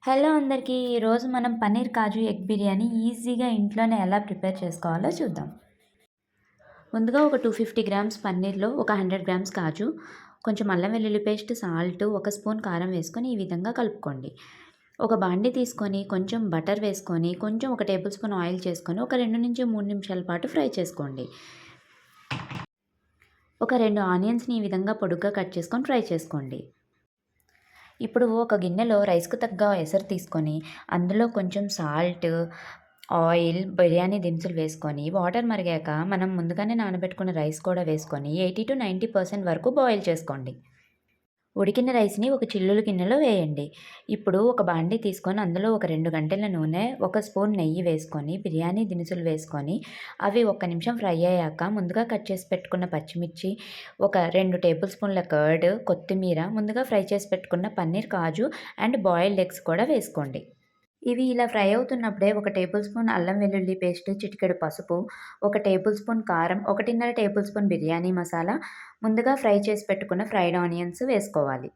Hello అందరికీ. ఈరోజు మనం పన్నీర్ కాజు ఎగ్ బిర్యానీ ఈజీగా ఇంట్లోనే ఎలా ప్రిపేర్ చేసుకోవాలో చూద్దాం. ముందుగా ఒక 250 గ్రామ్స్ పన్నీర్‌లో ఒక 100 గ్రామ్స్ కాజు, కొంచెం అల్లం వెల్లుల్లి పేస్ట్, సాల్ట్, ఒక స్పూన్ కారం వేసుకొని ఈ విధంగా కలుపుకోండి. ఒక బాండీ తీసుకొని కొంచెం బటర్ వేసుకొని, కొంచెం ఒక టేబుల్ స్పూన్ ఆయిల్ చేసుకొని ఒక 2-3 నిమిషాల పాటు ఫ్రై చేసుకోండి. ఒక 2 ఆనియన్స్‌ని ఈ విధంగా పొడుగ్గా కట్ చేసుకొని ఫ్రై చేసుకోండి. ఇప్పుడు ఒక గిన్నెలో రైస్‌కు తగ్గ ఎసరు తీసుకొని, అందులో కొంచెం సాల్ట్, ఆయిల్, బిర్యానీ దినుసులు వేసుకొని, వాటర్ మరిగాక మనం ముందుగానే నానబెట్టుకున్న రైస్ కూడా వేసుకొని 80-90% వరకు బాయిల్ చేసుకోండి. ఉడికిన రైస్‌ని ఒక చిల్లులు గిన్నెలో వేయండి. ఇప్పుడు ఒక బాండీ తీసుకొని అందులో ఒక 2 గంటెల నూనె, ఒక స్పూన్ నెయ్యి వేసుకొని, బిర్యానీ దినుసులు వేసుకొని, అవి ఒక్క నిమిషం ఫ్రై అయ్యాక ముందుగా కట్ చేసి పెట్టుకున్న పచ్చిమిర్చి, ఒక 2 టేబుల్ స్పూన్ల కర్డ్, కొత్తిమీర, ముందుగా ఫ్రై చేసి పెట్టుకున్న పన్నీర్, కాజు అండ్ బాయిల్డ్ ఎగ్స్ కూడా వేసుకోండి. ఇవి ఇలా ఫ్రై అవుతున్నప్పుడే ఒక టేబుల్ స్పూన్ అల్లం వెల్లుల్లి పేస్ట్, చిటికెడు పసుపు, ఒక టేబుల్ స్పూన్ కారం, 1.5 టేబుల్ స్పూన్ బిర్యానీ మసాలా, ముందుగా ఫ్రై చేసి పెట్టుకున్న ఫ్రైడ్ ఆనియన్స్ వేసుకోవాలి.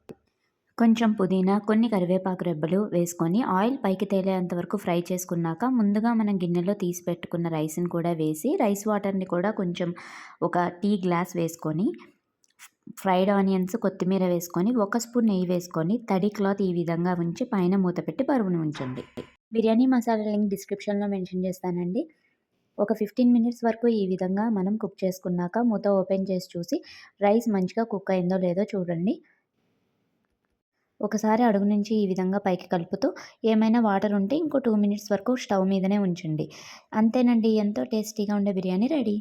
కొంచెం పుదీనా, కొన్ని కరివేపాకు రెబ్బలు వేసుకొని ఆయిల్ పైకి తేలేంత వరకు ఫ్రై చేసుకున్నాక ముందుగా మనం గిన్నెలో తీసి పెట్టుకున్న రైస్‌ని కూడా వేసి, రైస్ వాటర్‌ని కూడా కొంచెం ఒక టీ గ్లాస్ వేసుకొని, ఫ్రైడ్ ఆనియన్స్, కొత్తిమీర వేసుకొని, ఒక స్పూన్ నెయ్యి వేసుకొని, తడి క్లాత్ ఈ విధంగా ఉంచి పైన మూత పెట్టి బరువును ఉంచండి. బిర్యానీ మసాలా లింక్ డిస్క్రిప్షన్‌లో మెన్షన్ చేస్తానండి. ఒక 15 మినిట్స్ వరకు ఈ విధంగా మనం కుక్ చేసుకున్నాక మూత ఓపెన్ చేసి చూసి రైస్ మంచిగా కుక్ అయిందో లేదో చూడండి. ఒకసారి అడుగు నుంచి ఈ విధంగా పైకి కలుపుతూ ఏమైనా వాటర్ ఉంటే ఇంకో 2 మినిట్స్ వరకు స్టవ్ మీదనే ఉంచండి. అంతేనండి, ఎంతో టేస్టీగా ఉండే బిర్యానీ రెడీ.